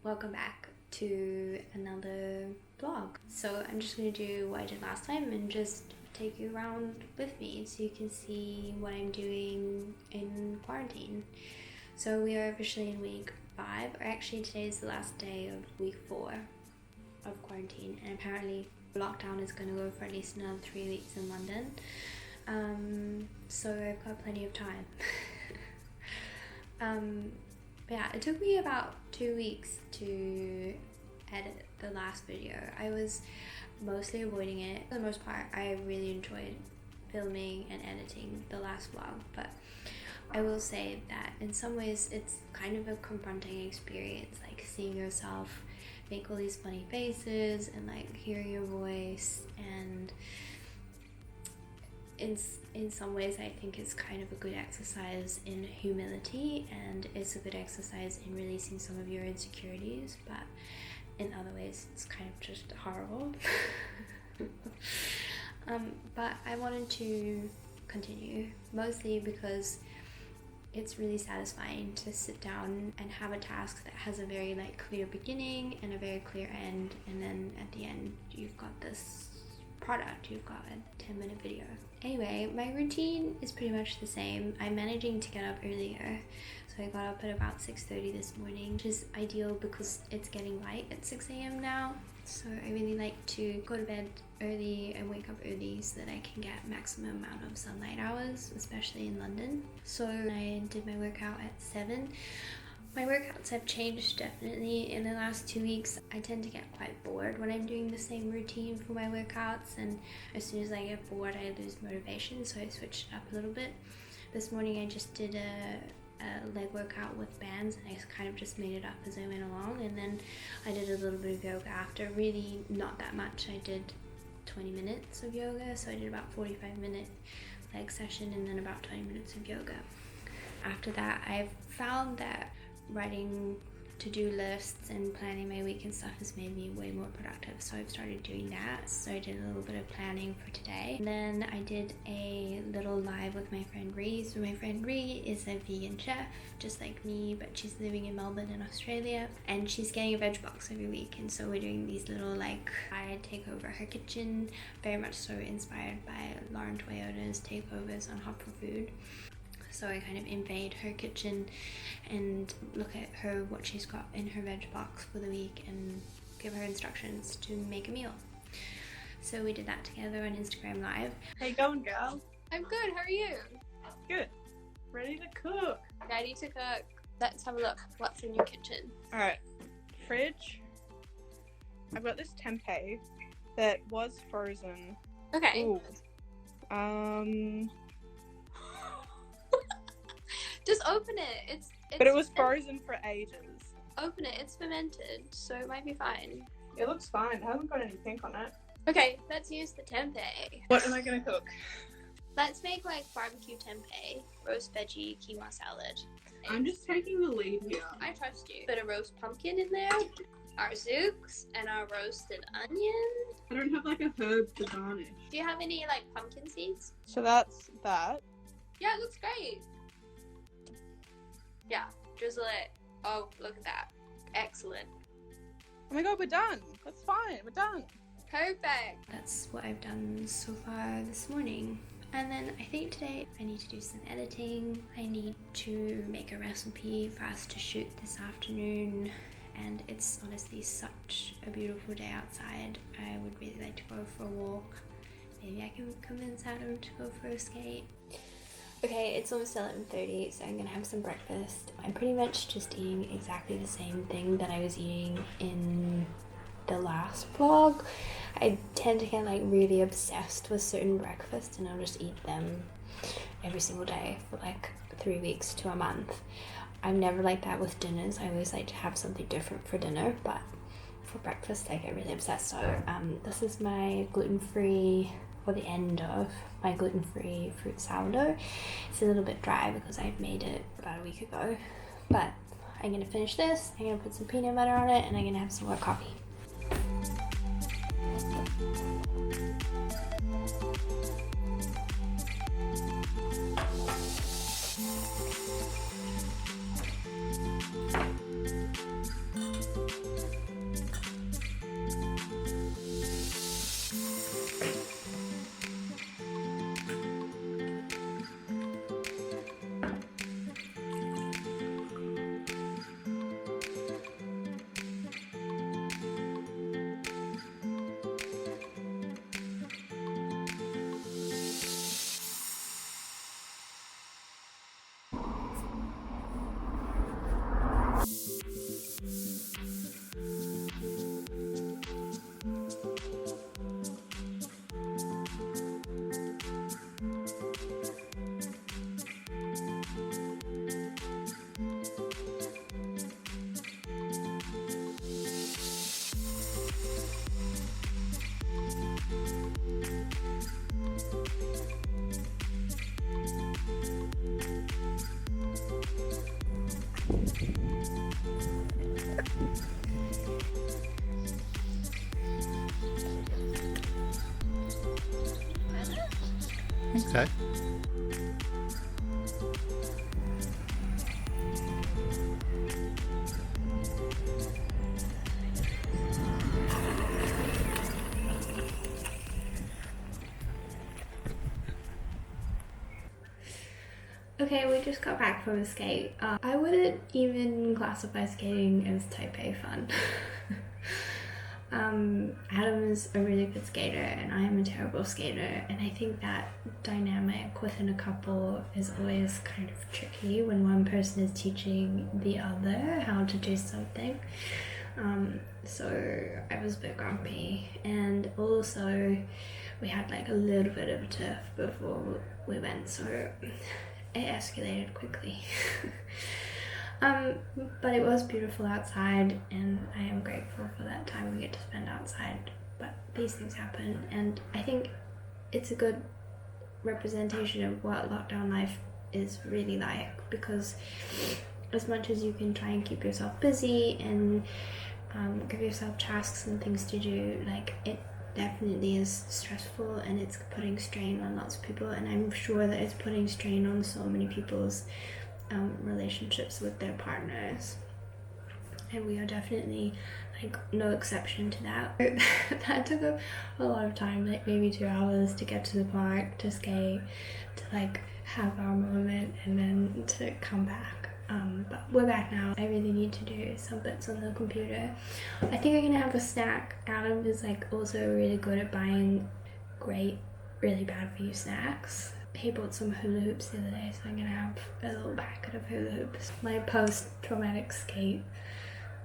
Welcome back to another vlog. So I'm just going to do what I did last time and just take you around with me so you can see what I'm doing in quarantine. So we are officially in week 5, or actually today is the last day of week 4 of quarantine, and apparently lockdown is going to go for at least another 3 weeks in London. So I've got plenty of time. But yeah, it took me about 2 weeks to edit the last video. I was mostly avoiding it. For the most part, I really enjoyed filming and editing the last vlog, but I will say that in some ways it's kind of a confronting experience, like seeing yourself make all these funny faces and like hearing your voice, and in some ways I think it's kind of a good exercise in humility, and it's a good exercise in releasing some of your insecurities, but in other ways it's kind of just horrible. But I wanted to continue, mostly because it's really satisfying to sit down and have a task that has a very clear beginning and a very clear end, and then at the end you've got this product, you've got a 10-minute video. Anyway, my routine is pretty much the same. I'm managing to get up earlier, so I got up at about 6:30 this morning, which is ideal because it's getting light at 6 a.m. now. So I really like to go to bed early and wake up early so that I can get maximum amount of sunlight hours, especially in London. So I did my workout at 7. My workouts have changed definitely in the last 2 weeks. I tend to get quite bored when I'm doing the same routine for my workouts, and as soon as I get bored I lose motivation, so I switched it up a little bit. This morning I just did a leg workout with bands, and I kind of just made it up as I went along, and then I did a little bit of yoga after. Really not that much. I did 20 minutes of yoga, so I did about 45-minute leg session and then about 20 minutes of yoga. After that, I've found that writing to-do lists and planning my week and stuff has made me way more productive, so I've started doing that. So I did a little bit of planning for today, and then I did a little live with my friend Ree. So my friend Ree is a vegan chef just like me, but she's living in Melbourne in Australia, and she's getting a veg box every week, and so we're doing these little I take over her kitchen, very much so inspired by Lauren Toyota's Takeovers on Hot for Food. So I kind of invade her kitchen and look at what she's got in her veg box for the week and give her instructions to make a meal. So we did that together on Instagram Live. How you going, girl? I'm good, how are you? Good. Ready to cook. Ready to cook. Let's have a look. What's in your kitchen? Alright. Fridge. I've got this tempeh that was frozen. Okay. Ooh. Just open it. It's but it was frozen for ages. Open it. It's fermented, so it might be fine. It looks fine. It hasn't got any pink on it. Okay, let's use the tempeh. What am I gonna cook? Let's make barbecue tempeh, roast veggie, quinoa salad. I'm just taking the lead here. I trust you. Bit of roast pumpkin in there, our zooks, and our roasted onion. I don't have a herb to garnish. Do you have any pumpkin seeds? So that's that. Yeah, it looks great. Yeah, drizzle it. Oh, look at that. Excellent. Oh my god, we're done. That's fine. We're done. Perfect. That's what I've done so far this morning. And then I think today I need to do some editing. I need to make a recipe for us to shoot this afternoon. And it's honestly such a beautiful day outside. I would really like to go for a walk. Maybe I can convince Adam to go for a skate. Okay, it's almost 11:30, so I'm gonna have some breakfast. I'm pretty much just eating exactly the same thing that I was eating in the last vlog. I tend to get really obsessed with certain breakfasts, and I'll just eat them every single day for 3 weeks to a month. I'm never like that with dinners. I always like to have something different for dinner, but for breakfast I get really obsessed. So this is my gluten-free, or the end of my gluten-free fruit sourdough. It's a little bit dry because I've made it about a week ago, but I'm gonna finish this, I'm gonna put some peanut butter on it, and I'm gonna have some more coffee. Okay. Okay, we just got back from a skate. I wouldn't even classify skating as type A fun. Adam is a really good skater and I am a terrible skater, and I think that dynamic within a couple is always kind of tricky when one person is teaching the other how to do something. So I was a bit grumpy, and also we had like a little bit of a tiff before we went, so it escalated quickly. But it was beautiful outside, and I am grateful for that time we get to spend outside. But these things happen, and I think it's a good representation of what lockdown life is really like, because as much as you can try and keep yourself busy and give yourself tasks and things to do, like, it definitely is stressful and it's putting strain on lots of people, and I'm sure that it's putting strain on so many people's relationships with their partners, and we are definitely like no exception to that. That took up a lot of time, like maybe 2 hours to get to the park, to skate, to like have our moment, and then to come back. But we're back now. I really need to do some bits on the computer. I think I'm gonna have a snack. Adam is like also really good at buying great, really bad for you snacks. He bought some hula hoops the other day, so I'm gonna have a little packet of hula hoops. My post-traumatic skate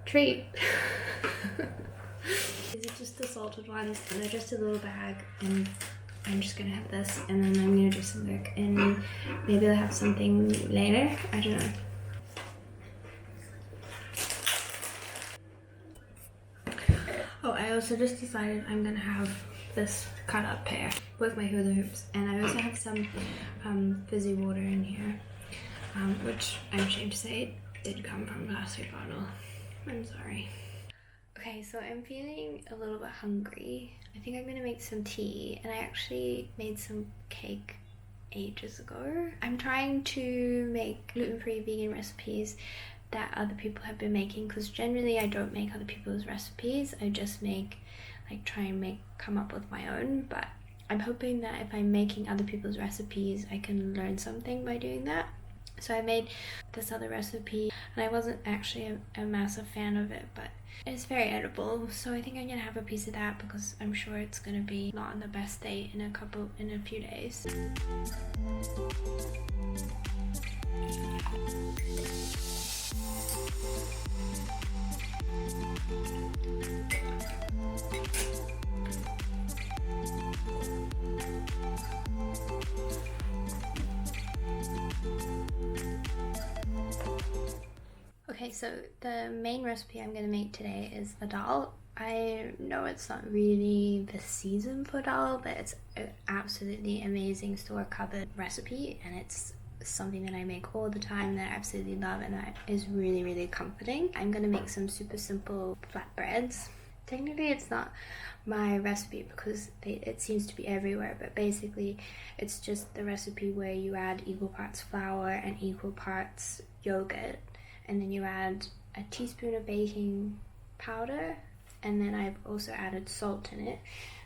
treat. These are just the salted ones, and they're just a little bag, and I'm just gonna have this, and then I'm gonna do some work, and maybe I'll have something later. I don't know. Oh, I also just decided I'm gonna have this cut up pear with my hula hoops, and I also have some fizzy water in here, which I'm ashamed to say did come from a plastic bottle. I'm sorry. Okay, so I'm feeling a little bit hungry. I think I'm gonna make some tea, and I actually made some cake ages ago. I'm trying to make gluten-free vegan recipes that other people have been making, because generally I don't make other people's recipes. I just try and come up with my own, but I'm hoping that if I'm making other people's recipes, I can learn something by doing that. So I made this other recipe, and I wasn't actually a massive fan of it, but it's very edible, so I think I'm gonna have a piece of that, because I'm sure it's gonna be not in the best state in a few days. Okay, so the main recipe I'm going to make today is a dal. I know it's not really the season for dal, but it's an absolutely amazing store-covered recipe, and it's something that I make all the time that I absolutely love, and that is really, really comforting. I'm going to make some super simple flatbreads. Technically, it's not my recipe because it seems to be everywhere, but basically it's just the recipe where you add equal parts flour and equal parts yogurt, and then you add a teaspoon of baking powder, and then I've also added salt in it.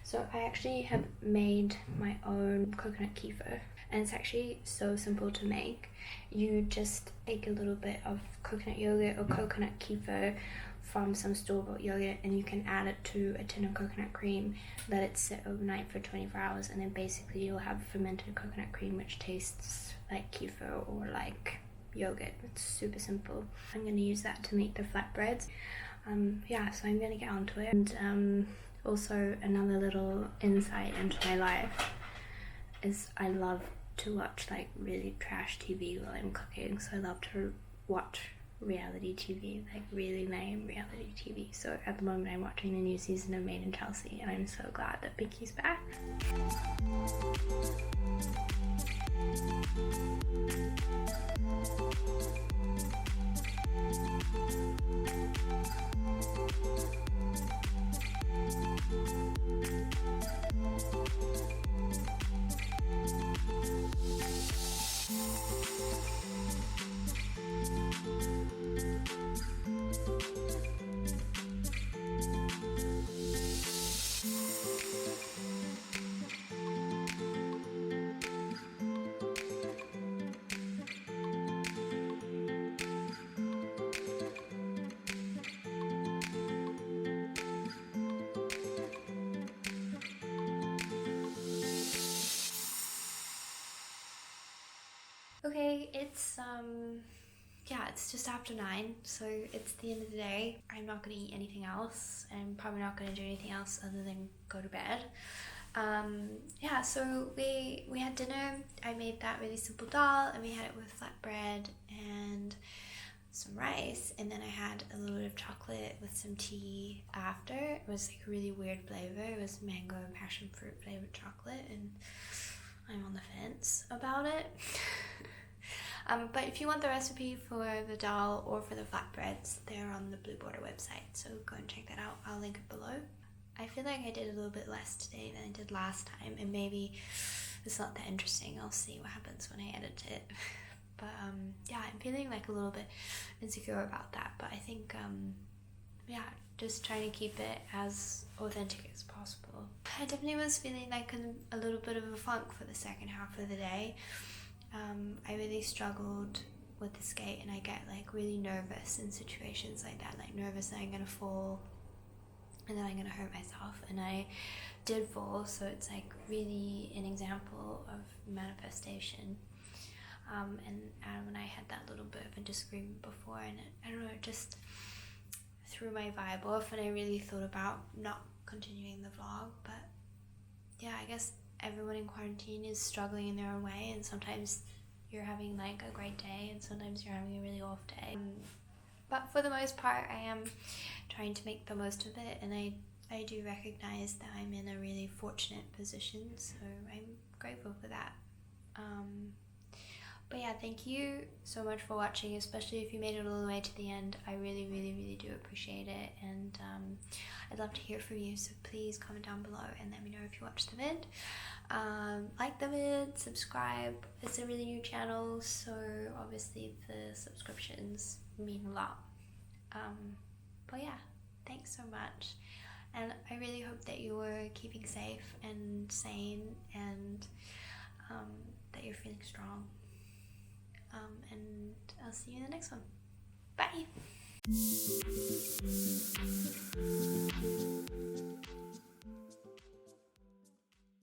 So I actually have made my own coconut kefir, and it's actually so simple to make. You just take a little bit of coconut yogurt or coconut kefir from some store-bought yogurt, and you can add it to a tin of coconut cream, let it sit overnight for 24 hours, and then basically you'll have fermented coconut cream which tastes like kefir or like yogurt. It's super simple. I'm going to use that to make the flatbreads. Yeah, so I'm going to get onto it. And also another little insight into my life is I love to watch like really trash TV while I'm cooking. So I love to watch reality TV, like really lame reality TV. So at the moment I'm watching the new season of Made in Chelsea, and I'm so glad that Vicky's back. yeah, it's just after 9, so it's the end of the day. I'm not gonna eat anything else. I'm probably not gonna do anything else other than go to bed. Yeah, so we had dinner. I made that really simple dal, and we had it with flatbread and some rice, and then I had a little bit of chocolate with some tea after. It was like a really weird flavor. It was mango and passion fruit flavored chocolate, and I'm on the fence about it. But if you want the recipe for the dal or for the flatbreads, they're on the Blue Border website, so go and check that out. I'll link it below. I feel like I did a little bit less today than I did last time, and maybe it's not that interesting. I'll see what happens when I edit it. But yeah, I'm feeling like a little bit insecure about that, but I think yeah, just trying to keep it as authentic as possible. I definitely was feeling like a little bit of a funk for the second half of the day. I really struggled with the skate, and I get like really nervous in situations like that, like nervous that I'm gonna fall and then I'm gonna hurt myself, and I did fall, so it's like really an example of manifestation. And when I had that little bit of a disagreement before, and I don't know, it just threw my vibe off, and I really thought about not continuing the vlog. But yeah, I guess everyone in quarantine is struggling in their own way, and sometimes you're having like a great day and sometimes you're having a really off day. But for the most part, I am trying to make the most of it, and I do recognize that I'm in a really fortunate position, so I'm grateful for that. But yeah, thank you so much for watching, especially if you made it all the way to the end. I really, really, really do appreciate it, and I'd love to hear from you, so please comment down below and let me know if you watched the vid. Like the vid, subscribe. It's a really new channel, so obviously the subscriptions mean a lot. But yeah, thanks so much, and I really hope that you are keeping safe and sane, and that you're feeling strong. And I'll see you in the next one. Bye!